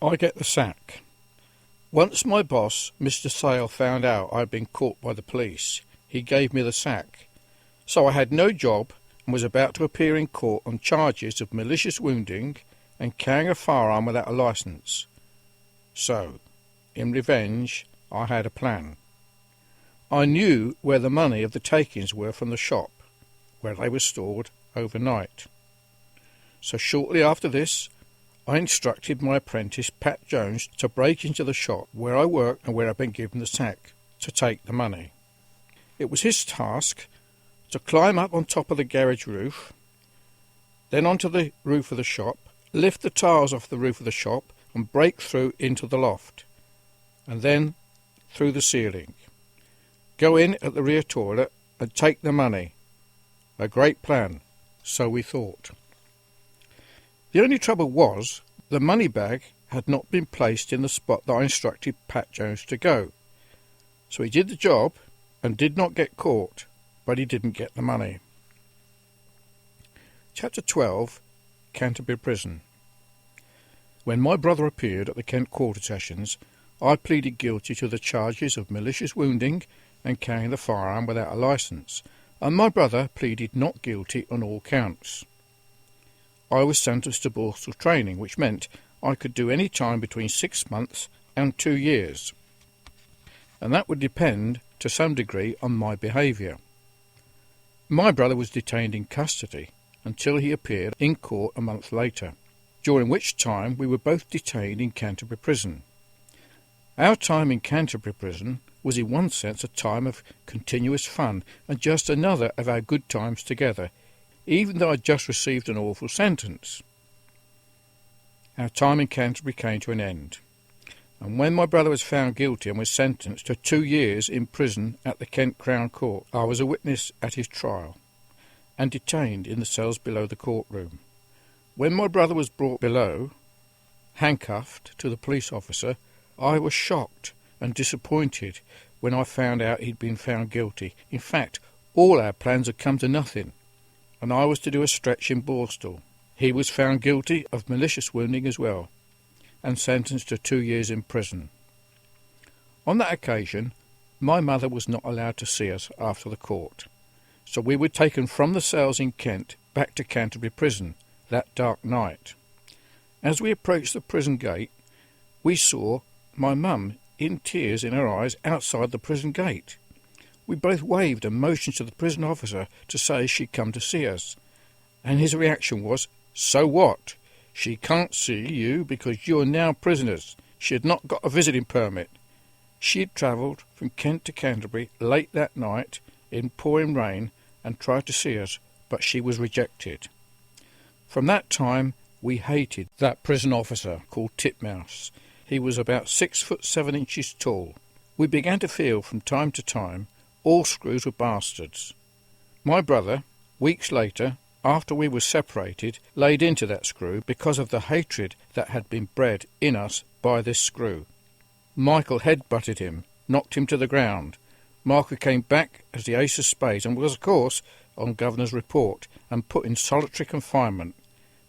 I get the sack. Once my boss, Mr. Sale, found out I had been caught by the police, he gave me the sack. So I had no job and was about to appear in court on charges of malicious wounding and carrying a firearm without a licence. So, in revenge, I had a plan. I knew where the money of the takings were from the shop, where they were stored overnight. So shortly after this, I instructed my apprentice, Pat Jones, to break into the shop where I worked and where I'd been given the sack, to take the money. It was his task to climb up on top of the garage roof, then onto the roof of the shop, lift the tiles off the roof of the shop and break through into the loft, and then through the ceiling. Go in at the rear toilet and take the money. A great plan, so we thought. The only trouble was, the money bag had not been placed in the spot that I instructed Pat Jones to go. So he did the job and did not get caught, but he didn't get the money. Chapter 12. Canterbury Prison. When my brother appeared at the Kent Quarter Sessions, I pleaded guilty to the charges of malicious wounding and carrying the firearm without a licence, and my brother pleaded not guilty on all counts. I was sentenced to Borstal training, which meant I could do any time between 6 months and 2 years, and that would depend to some degree on my behaviour. My brother was detained in custody until he appeared in court a month later, during which time we were both detained in Canterbury Prison. Our time in Canterbury Prison was in one sense a time of continuous fun and just another of our good times together, even though I'd just received an awful sentence. Our time in Canterbury came to an end, and when my brother was found guilty and was sentenced to 2 years in prison at the Kent Crown Court, I was a witness at his trial and detained in the cells below the courtroom. When my brother was brought below, handcuffed to the police officer, I was shocked and disappointed when I found out he'd been found guilty. In fact, all our plans had come to nothing, and I was to do a stretch in Borstal. He was found guilty of malicious wounding as well, and sentenced to 2 years in prison. On that occasion, my mother was not allowed to see us after the court, so we were taken from the cells in Kent back to Canterbury Prison that dark night. As we approached the prison gate, we saw my mum in tears in her eyes outside the prison gate. We both waved and motioned to the prison officer to say she'd come to see us, and his reaction was, "So what? She can't see you because you're now prisoners. She had not got a visiting permit." She had travelled from Kent to Canterbury late that night in pouring rain and tried to see us, but she was rejected. From that time we hated that prison officer called Titmouse. He was about 6 foot 7 inches tall. We began to feel from time to time all screws were bastards. My brother, weeks later, after we were separated, laid into that screw because of the hatred that had been bred in us by this screw. Michael head-butted him, knocked him to the ground. Michael came back as the ace of spades and was, of course, on Governor's report and put in solitary confinement.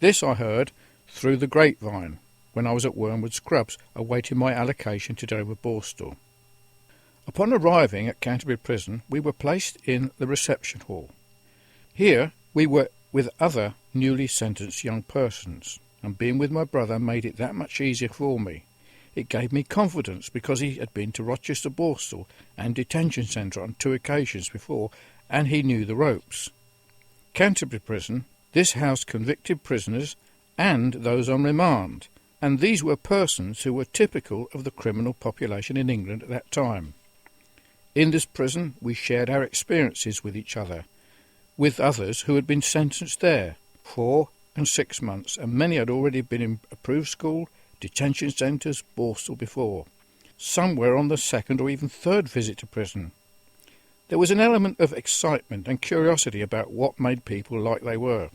This I heard through the grapevine when I was at Wormwood Scrubs, awaiting my allocation to Dover Borstal. Upon arriving at Canterbury Prison, we were placed in the reception hall. Here we were with other newly sentenced young persons, and being with my brother made it that much easier for me. It gave me confidence because he had been to Rochester Borstal and Detention Centre on 2 occasions before, and he knew the ropes. Canterbury Prison, this housed convicted prisoners and those on remand, and these were persons who were typical of the criminal population in England at that time. In this prison we shared our experiences with each other, with others who had been sentenced there 4 and 6 months, and many had already been in approved school, detention centres, Borstal before. Some were on the 2nd or even 3rd visit to prison. There was an element of excitement and curiosity about what made people like they were.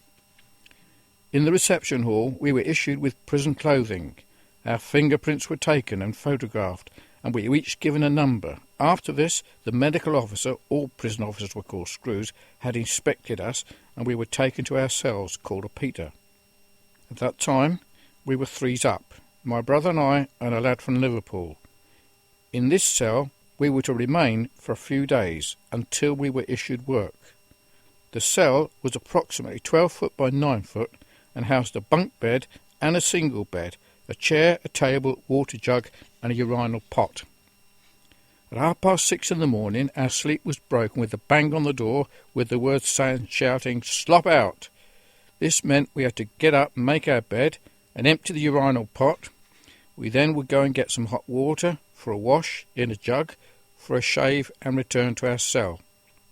In the reception hall we were issued with prison clothing. Our fingerprints were taken and photographed, and we were each given a number. After this, the medical officer, all prison officers were called screws, had inspected us, and we were taken to our cells, called a Peter. At that time, we were 3s up, my brother and I, and a lad from Liverpool. In this cell we were to remain for a few days until we were issued work. The cell was approximately 12 foot by 9 foot and housed a bunk bed and a single bed, a chair, a table, water jug and a urinal pot. At 6:30 in the morning our sleep was broken with a bang on the door with the words shouting, "Slop out!" This meant we had to get up and make our bed and empty the urinal pot. We then would go and get some hot water for a wash in a jug, for a shave and return to our cell.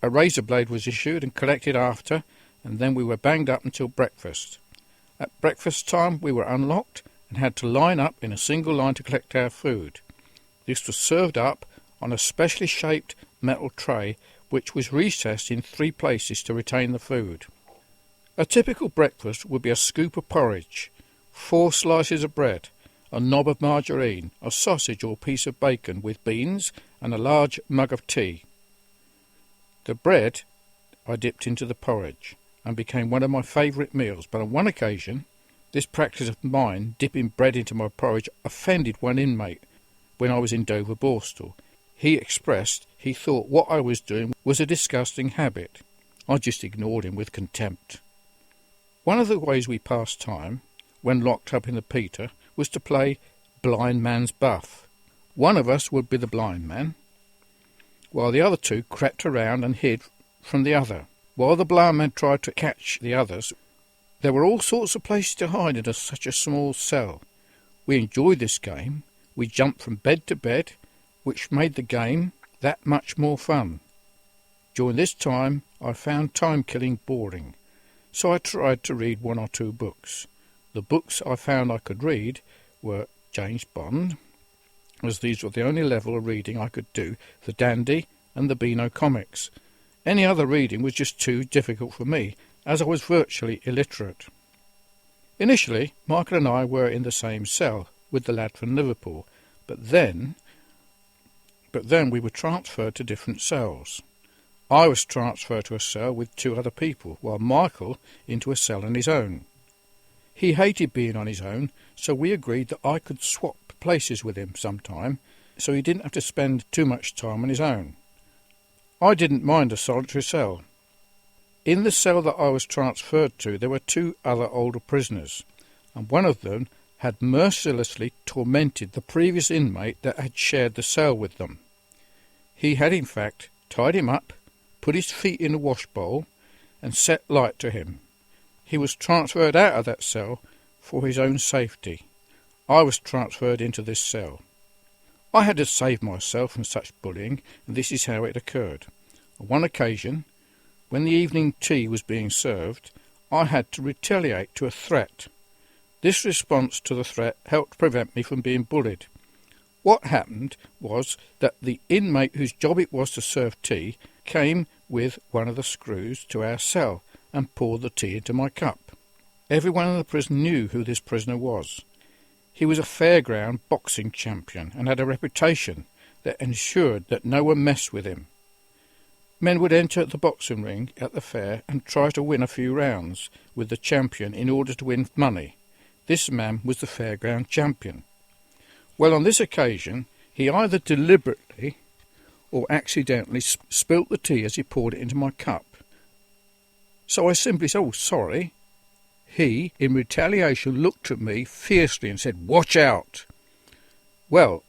A razor blade was issued and collected after, and then we were banged up until breakfast. At breakfast time we were unlocked and had to line up in a single line to collect our food. This was served up on a specially shaped metal tray which was recessed in 3 places to retain the food. A typical breakfast would be a scoop of porridge, 4 slices of bread, a knob of margarine, a sausage or piece of bacon with beans and a large mug of tea. The bread I dipped into the porridge and became one of my favourite meals, but on one occasion this practice of mine, dipping bread into my porridge, offended one inmate when I was in Dover Borstal. He expressed he thought what I was doing was a disgusting habit. I just ignored him with contempt. One of the ways we passed time, when locked up in the Peter, was to play blind man's buff. One of us would be the blind man, while the other 2 crept around and hid from the other. While the blind man tried to catch the others, there were all sorts of places to hide in such a small cell. We enjoyed this game. We jumped from bed to bed, which made the game that much more fun. During this time I found time-killing boring, so I tried to read 1 or 2 books. The books I found I could read were James Bond, as these were the only level of reading I could do, the Dandy and the Beano comics. Any other reading was just too difficult for me, as I was virtually illiterate. Initially, Michael and I were in the same cell with the lad from Liverpool, but then we were transferred to different cells. I was transferred to a cell with 2 other people, while Michael into a cell on his own. He hated being on his own, so we agreed that I could swap places with him sometime, so he didn't have to spend too much time on his own. I didn't mind a solitary cell. In the cell that I was transferred to there were 2 other older prisoners, and one of them had mercilessly tormented the previous inmate that had shared the cell with them. He had in fact tied him up, put his feet in a wash bowl and set light to him. He was transferred out of that cell for his own safety. I was transferred into this cell. I had to save myself from such bullying, and this is how it occurred. On one occasion, when the evening tea was being served, I had to retaliate to a threat. This response to the threat helped prevent me from being bullied. What happened was that the inmate whose job it was to serve tea came with one of the screws to our cell and poured the tea into my cup. Everyone in the prison knew who this prisoner was. He was a fairground boxing champion and had a reputation that ensured that no one messed with him. Men would enter the boxing ring at the fair and try to win a few rounds with the champion in order to win money. This man was the fairground champion. Well, on this occasion, he either deliberately or accidentally spilt the tea as he poured it into my cup. So I simply said, "Oh, sorry." He, in retaliation, looked at me fiercely and said, "Watch out." Well,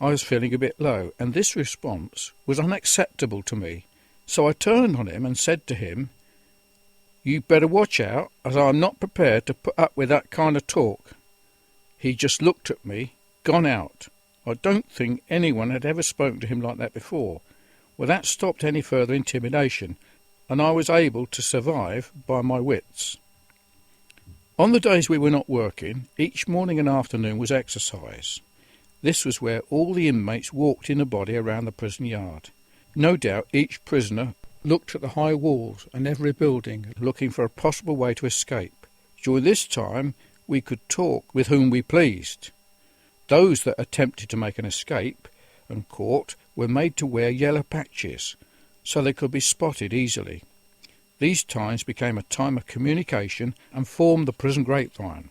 I was feeling a bit low, and this response was unacceptable to me. So I turned on him and said to him, "You better watch out, as I am not prepared to put up with that kind of talk." He just looked at me, gone out. I don't think anyone had ever spoken to him like that before. Well, that stopped any further intimidation, and I was able to survive by my wits. On the days we were not working, each morning and afternoon was exercise. This was where all the inmates walked in a body around the prison yard. No doubt each prisoner looked at the high walls and every building, looking for a possible way to escape. During this time we could talk with whom we pleased. Those that attempted to make an escape and caught were made to wear yellow patches, so they could be spotted easily. These times became a time of communication and formed the prison grapevine.